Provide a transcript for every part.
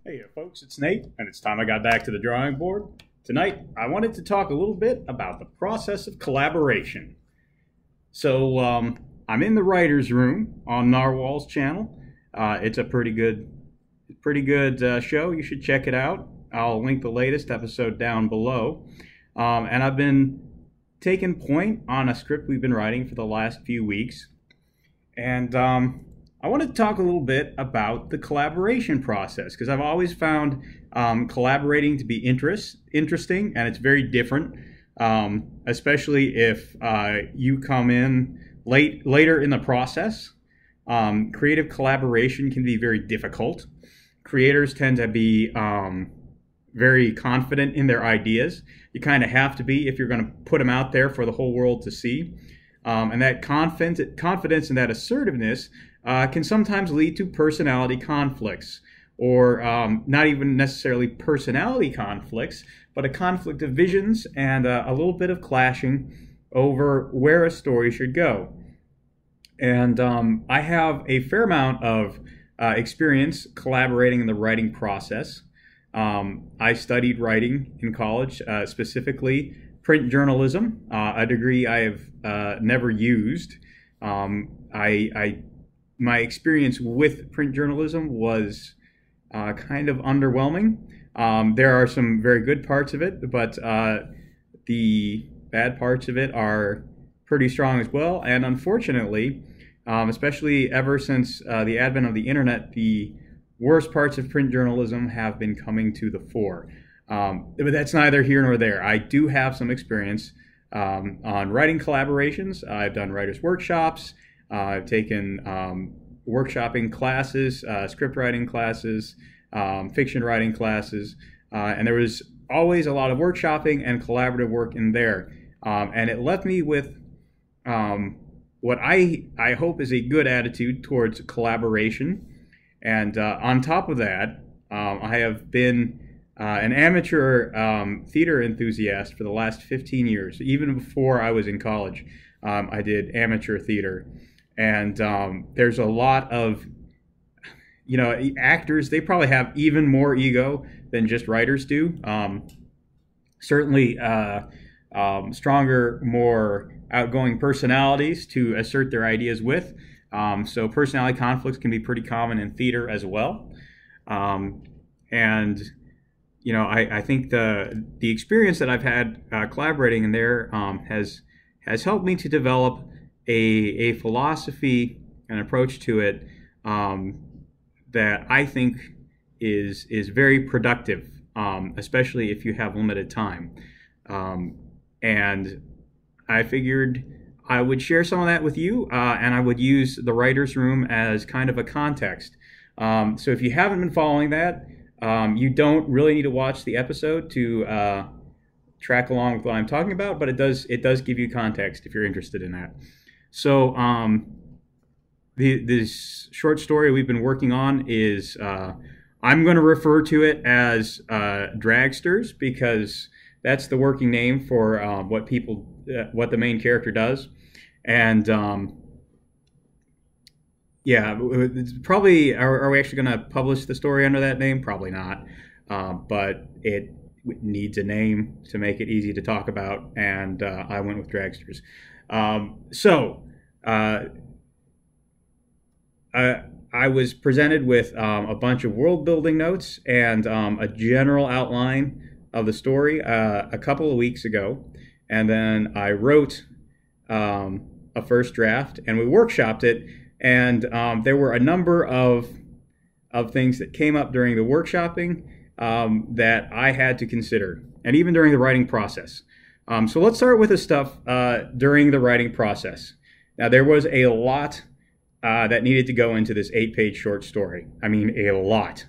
Hey folks, it's Nate, and it's time I got back to the drawing board. Tonight, I wanted to talk a little bit about the process of collaboration. I'm in the writer's room on Narwhal's channel. It's a pretty good show. You should check it out. I'll link the latest episode down below. And I've been taking point on a script we've been writing for the last few weeks. And I want to talk a little bit about the collaboration process, because I've always found collaborating to be interesting, and it's very different, especially if you come in later in the process. Creative collaboration can be very difficult. Creators tend to be very confident in their ideas. You kind of have to be if you're going to put them out there for the whole world to see. And that confidence and that assertiveness can sometimes lead to personality conflicts, or not even necessarily personality conflicts, but a conflict of visions and a little bit of clashing over where a story should go. And I have a fair amount of experience collaborating in the writing process. I studied writing in college, specifically print journalism, a degree I have never used. My experience with print journalism was kind of underwhelming. There are some very good parts of it, but the bad parts of it are pretty strong as well. And unfortunately, especially ever since the advent of the internet, the worst parts of print journalism have been coming to the fore. But that's neither here nor there. I do have some experience on writing collaborations. I've done writers' workshops. I've taken workshopping classes, script writing classes, fiction writing classes, and there was always a lot of workshopping and collaborative work in there. And it left me with what I hope is a good attitude towards collaboration. And on top of that, I have been an amateur theater enthusiast for the last 15 years. Even before I was in college, I did amateur theater. And there's a lot of, actors, they probably have even more ego than just writers do. Certainly stronger, more outgoing personalities to assert their ideas with. So personality conflicts can be pretty common in theater as well. I think the experience that I've had collaborating in there has helped me to develop a philosophy, an approach to it that I think is very productive, especially if you have limited time. And I figured I would share some of that with you, and I would use the writer's room as kind of a context. So if you haven't been following that, you don't really need to watch the episode to track along with what I'm talking about, but it does give you context if you're interested in that. So this short story we've been working on is, I'm going to refer to it as Dragsters, because that's the working name for what the main character does. And it's probably, are we actually going to publish the story under that name? Probably not, but it needs a name to make it easy to talk about, and I went with Dragsters. I was presented with a bunch of world building notes and a general outline of the story a couple of weeks ago, and then I wrote a first draft, and we workshopped it, and there were a number of things that came up during the workshopping that I had to consider, and even during the writing process. So let's start with the stuff during the writing process. Now, there was a lot that needed to go into this 8-page short story. I mean, a lot.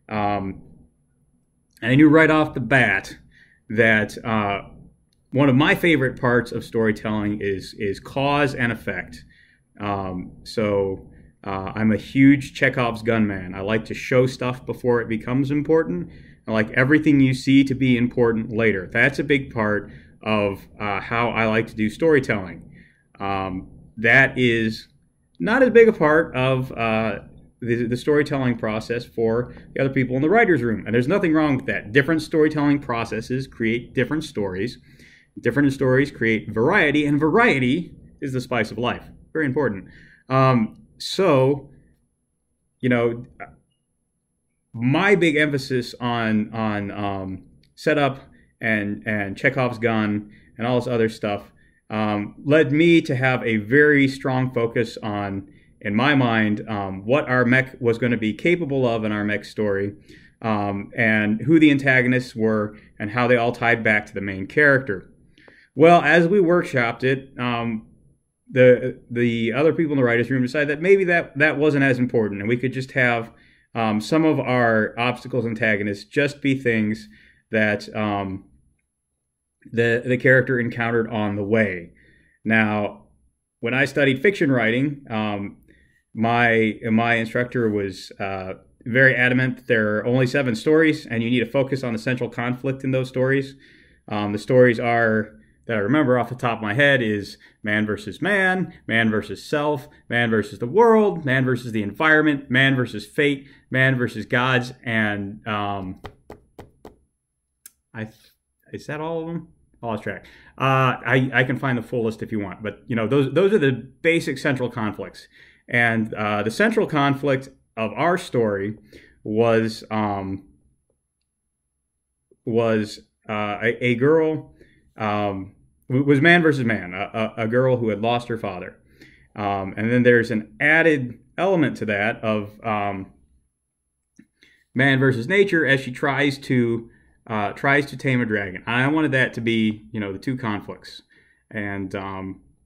And I knew right off the bat that one of my favorite parts of storytelling is cause and effect. I'm a huge Chekhov's gun man. I like to show stuff before it becomes important. I like everything you see to be important later. That's a big part of how I like to do storytelling. That is not as big a part of the storytelling process for the other people in the writer's room. And there's nothing wrong with that. Different storytelling processes create different stories. Different stories create variety, and variety is the spice of life. Very important. So, you know, my big emphasis on setup and Chekhov's gun and all this other stuff led me to have a very strong focus on, in my mind, what our mech was going to be capable of in our mech story, and who the antagonists were, and how they all tied back to the main character. Well, as we workshopped it, the other people in the writers' room decided that maybe that wasn't as important, and we could just have some of our obstacles and antagonists just be things that the character encountered on the way. Now, when I studied fiction writing, my instructor was very adamant that there are only 7 stories, and you need to focus on the central conflict in those stories. The stories are, that I remember off the top of my head, is man versus man, man versus self, man versus the world, man versus the environment, man versus fate, man versus gods, and is that all of them? I lost track. I can find the full list if you want, but you know, those are the basic central conflicts. And the central conflict of our story was a girl. Was man versus man, a girl who had lost her father. And then there's an added element to that of man versus nature as she tries to tame a dragon. I wanted that to be, you know, the 2 conflicts. And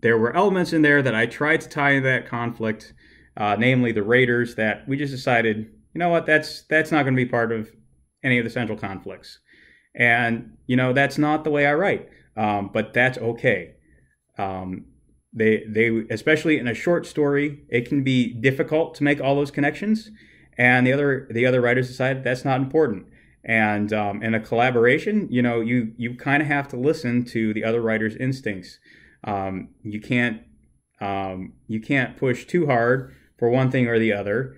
there were elements in there that I tried to tie into that conflict, namely the raiders, that we just decided, you know what, that's not going to be part of any of the central conflicts. And, you know, that's not the way I write. But that's okay. They especially in a short story, it can be difficult to make all those connections, and the other writers decided that's not important. And in a collaboration, you know, you kind of have to listen to the other writers' instincts. You can't push too hard for one thing or the other.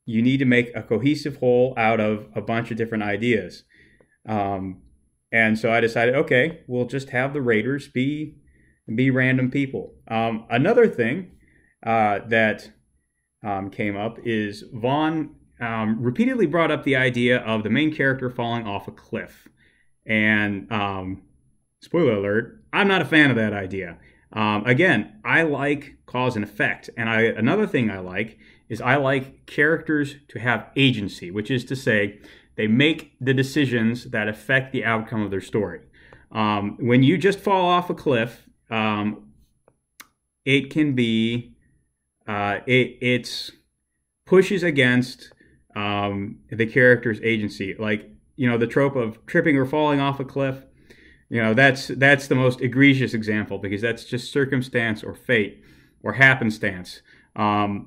You need to make a cohesive whole out of a bunch of different ideas. And so I decided, okay, we'll just have the raiders be random people. Another thing that came up is Vaughn repeatedly brought up the idea of the main character falling off a cliff. And spoiler alert, I'm not a fan of that idea. Again, I like cause and effect. And another thing I like is I like characters to have agency, which is to say, they make the decisions that affect the outcome of their story. When you just fall off a cliff, it can be, it pushes against the character's agency. Like, you know, the trope of tripping or falling off a cliff, you know, that's the most egregious example, because that's just circumstance or fate or happenstance. And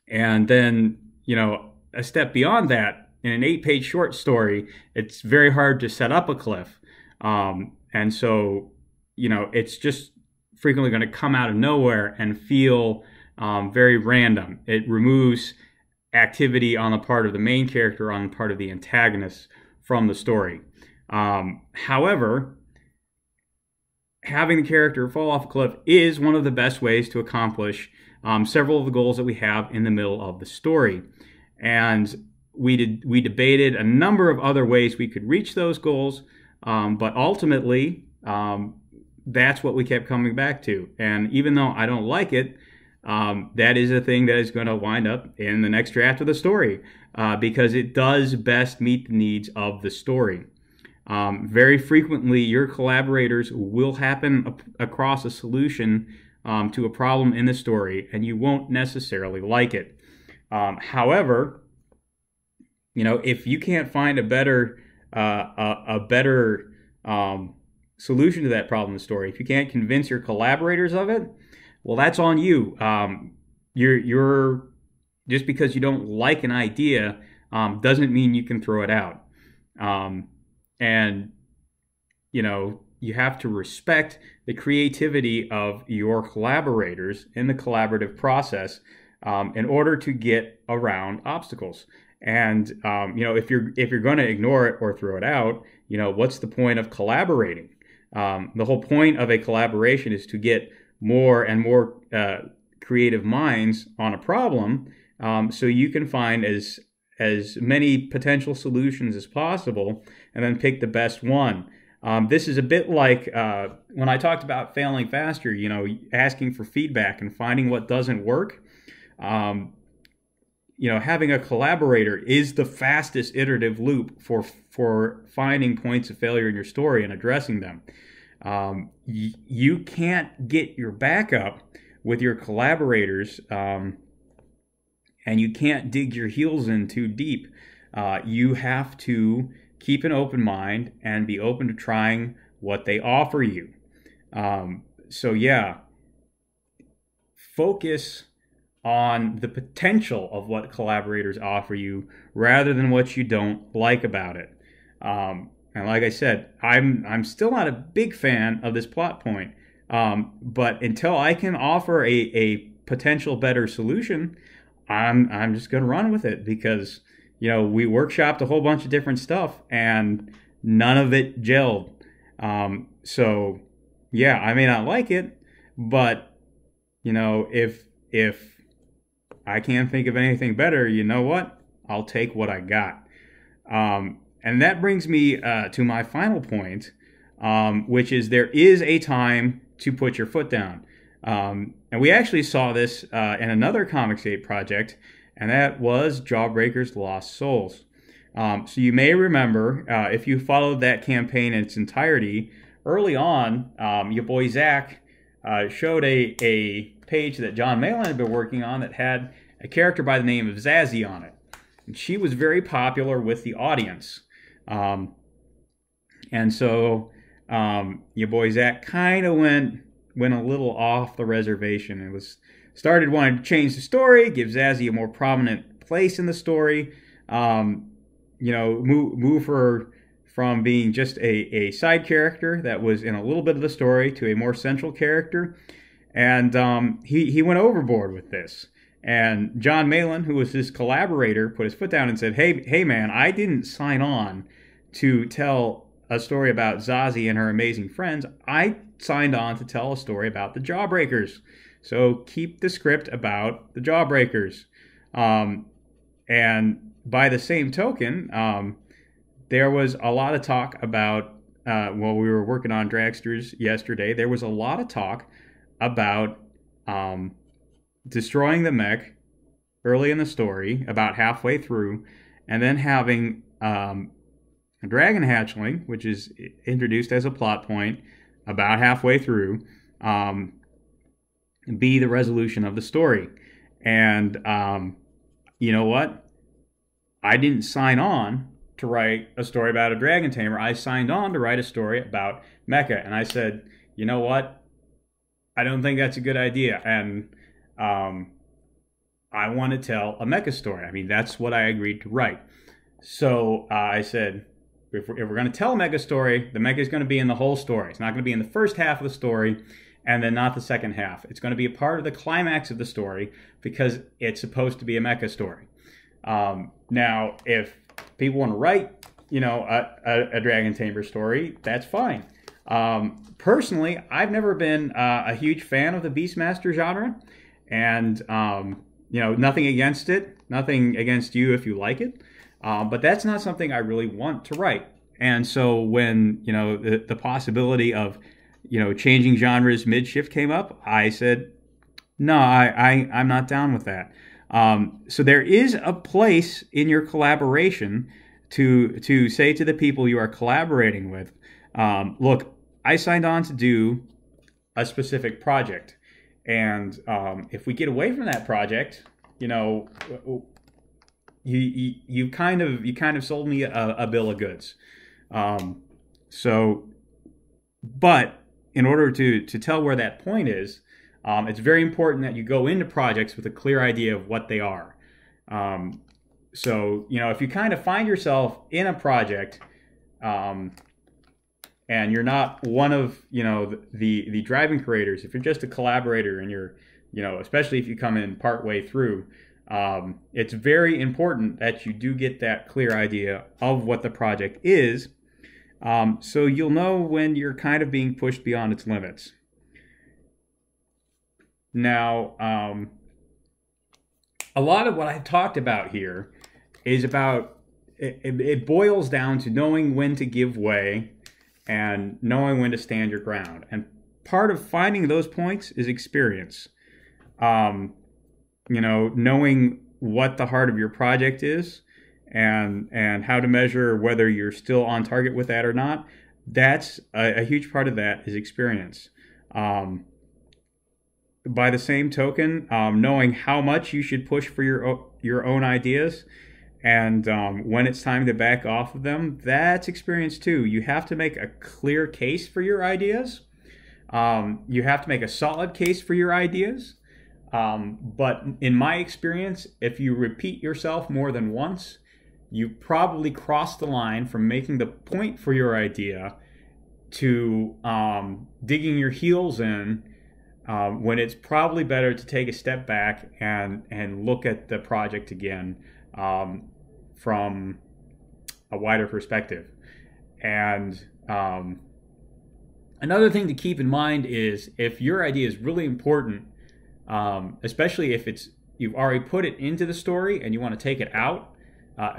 then, you know, a step beyond that, in an 8-page short story, it's very hard to set up a cliff. And so, you know, it's just frequently going to come out of nowhere and feel very random. It removes activity on the part of the main character, on the part of the antagonist from the story. However, having the character fall off a cliff is one of the best ways to accomplish several of the goals that we have in the middle of the story. And we debated a number of other ways we could reach those goals, but ultimately, that's what we kept coming back to. And even though I don't like it, that is a thing that is going to wind up in the next draft of the story, because it does best meet the needs of the story. Very frequently, your collaborators will happen across a solution to a problem in the story, and you won't necessarily like it. However, you know, if you can't find a better solution to that problem in the story, if you can't convince your collaborators of it, well, that's on you. You're just because you don't like an idea doesn't mean you can throw it out. And you know, you have to respect the creativity of your collaborators in the collaborative process. in order to get around obstacles. And if you're going to ignore it or throw it out, what's the point of collaborating? The whole point of a collaboration is to get more and more creative minds on a problem, so you can find as many potential solutions as possible and then pick the best one. This is a bit like when I talked about failing faster, asking for feedback and finding what doesn't work. Having a collaborator is the fastest iterative loop for finding points of failure in your story and addressing them. You can't get your back up with your collaborators, and you can't dig your heels in too deep. You have to keep an open mind and be open to trying what they offer you. Focus on the potential of what collaborators offer you rather than what you don't like about it. And like I said, I'm still not a big fan of this plot point, but until I can offer a potential better solution, I'm just going to run with it, because we workshopped a whole bunch of different stuff and none of it gelled. So yeah, I may not like it, but if I can't think of anything better, you know what? I'll take what I got. And that brings me to my final point, which is there is a time to put your foot down. And we actually saw this in another Comics 8 project, and that was Jawbreaker's Lost Souls. So you may remember, if you followed that campaign in its entirety, early on, your boy Zach showed a page that John Malin had been working on that had a character by the name of Zazie on it. And she was very popular with the audience. And so your boy Zach kind of went a little off the reservation. It started wanting to change the story, give Zazie a more prominent place in the story, move her from being just a side character that was in a little bit of the story to a more central character. And he went overboard with this. And John Malin, who was his collaborator, put his foot down and said, hey man, I didn't sign on to tell a story about Zazie and her amazing friends. I signed on to tell a story about the Jawbreakers. So keep the script about the Jawbreakers. And by the same token, there was a lot of talk about, while we were working on Dragsters yesterday, there was a lot of talk about destroying the mech early in the story, about halfway through, and then having a dragon hatchling, which is introduced as a plot point about halfway through, be the resolution of the story. And you know what? I didn't sign on to write a story about a dragon tamer. I signed on to write a story about mecha. And I said, you know what? I don't think that's a good idea. And I want to tell a mecha story. I mean, that's what I agreed to write. So I said, if we're going to tell a mecha story, the mecha is going to be in the whole story. It's not going to be in the first half of the story and then not the second half. It's going to be a part of the climax of the story because it's supposed to be a mecha story. Now, if people want to write, a Dragon Tamer story, that's fine. Personally, I've never been a huge fan of the Beastmaster genre, and nothing against it, nothing against you if you like it, but that's not something I really want to write. And so when the possibility of changing genres mid-shift came up, I said, no, I'm not down with that. So there is a place in your collaboration to say to the people you are collaborating with, look, I signed on to do a specific project, and if we get away from that project, you kind of sold me a bill of goods. But in order to tell where that point is, it's very important that you go into projects with a clear idea of what they are. So if you kind of find yourself in a project, and you're not one of the driving creators, if you're just a collaborator and you're especially if you come in partway through, it's very important that you do get that clear idea of what the project is, so you'll know when you're kind of being pushed beyond its limits. Now, a lot of what I've talked about here is about, it boils down to knowing when to give way and knowing when to stand your ground. And part of finding those points is experience. Knowing what the heart of your project is and how to measure whether you're still on target with that or not. That's a huge part of that is experience. By the same token, knowing how much you should push for your own ideas and when it's time to back off of them, that's experience too. You have to make a clear case for your ideas. You have to make a solid case for your ideas. But in my experience, if you repeat yourself more than once, you probably crossed the line from making the point for your idea to digging your heels in, when it's probably better to take a step back and look at the project again from a wider perspective. And another thing to keep in mind is if your idea is really important, especially if you've already put it into the story and you want to take it out,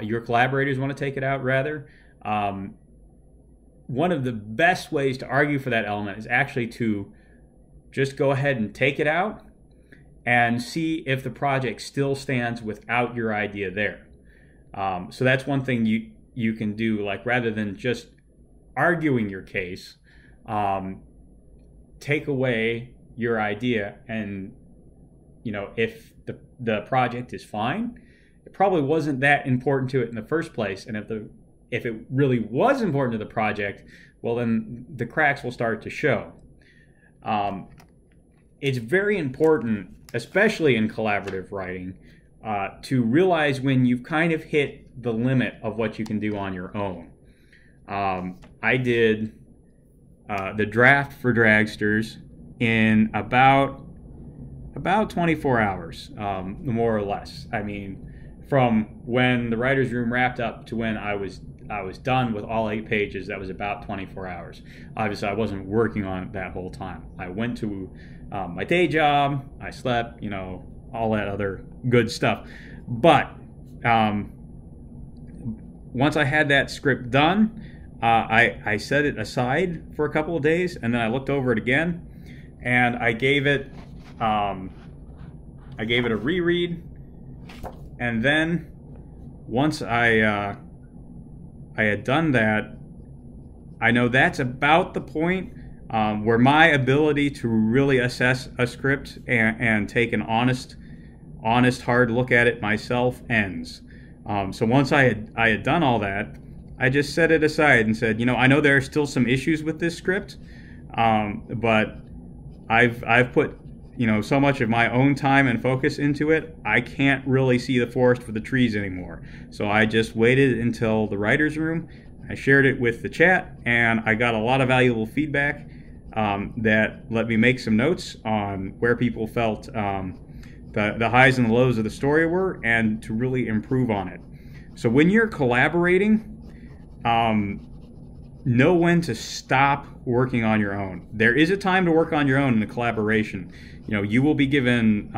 your collaborators want to take it out rather, one of the best ways to argue for that element is actually to just go ahead and take it out and see if the project still stands without your idea there. So that's one thing you can do, like rather than just arguing your case, take away your idea, and if the project is fine, it probably wasn't that important to it in the first place. And if it really was important to the project, well, then the cracks will start to show. It's very important, especially in collaborative writing, to realize when you've kind of hit the limit of what you can do on your own. I did the draft for Dragsters in about 24 hours, more or less. I mean, from when the writer's room wrapped up to when I was done with all 8 pages, that was about 24 hours. Obviously, I wasn't working on it that whole time. I went to my day job, I slept, all that other good stuff. But once I had that script done, I set it aside for a couple of days, and then I looked over it again, and I gave it a reread, and then once I had done that, I know that's about the point where my ability to really assess a script and take an honest, hard look at it myself ends. So once I had done all that, I just set it aside and said, I know there are still some issues with this script, but I've put so much of my own time and focus into it, I can't really see the forest for the trees anymore. So I just waited until the writer's room. I shared it with the chat, and I got a lot of valuable feedback that let me make some notes on where people felt the highs and the lows of the story were, and to really improve on it. So when you're collaborating, know when to stop working on your own. There is a time to work on your own in the collaboration. You will be given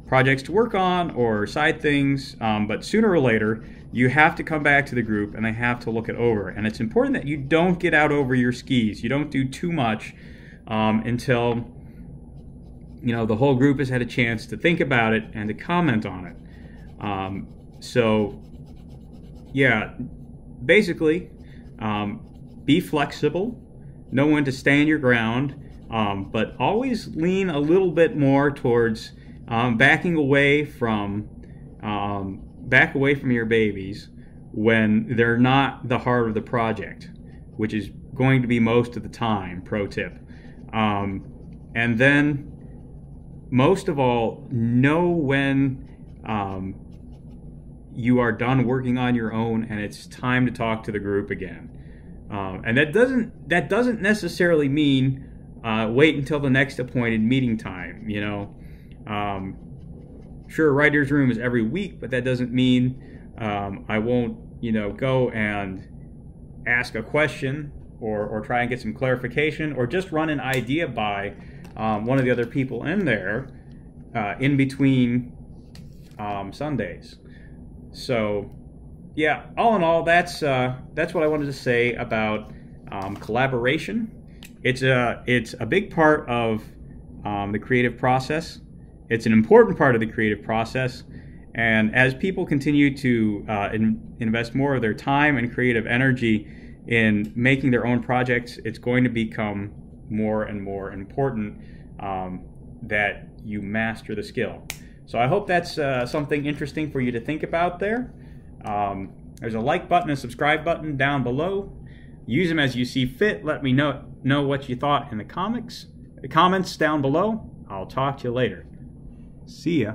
projects to work on or side things, but sooner or later you have to come back to the group and they have to look it over. And it's important that you don't get out over your skis. You don't do too much until the whole group has had a chance to think about it and to comment on it. So yeah, basically, be flexible, know when to stand your ground, but always lean a little bit more towards backing away from your babies when they're not the heart of the project, which is going to be most of the time. Pro tip. And then, most of all, know when you are done working on your own and it's time to talk to the group again. And that doesn't necessarily mean wait until the next appointed meeting time. Sure, writer's room is every week, but that doesn't mean I won't, go and ask a question or try and get some clarification or just run an idea by one of the other people in there in between Sundays. So, yeah, all in all, that's what I wanted to say about collaboration. It's a big part of the creative process. It's an important part of the creative process. And as people continue to invest more of their time and creative energy in making their own projects, it's going to become more and more important that you master the skill. So I hope that's something interesting for you to think about there. There's a like button and subscribe button down below. Use them as you see fit. Let me know what you thought in the comments down below. I'll talk to you later. See ya.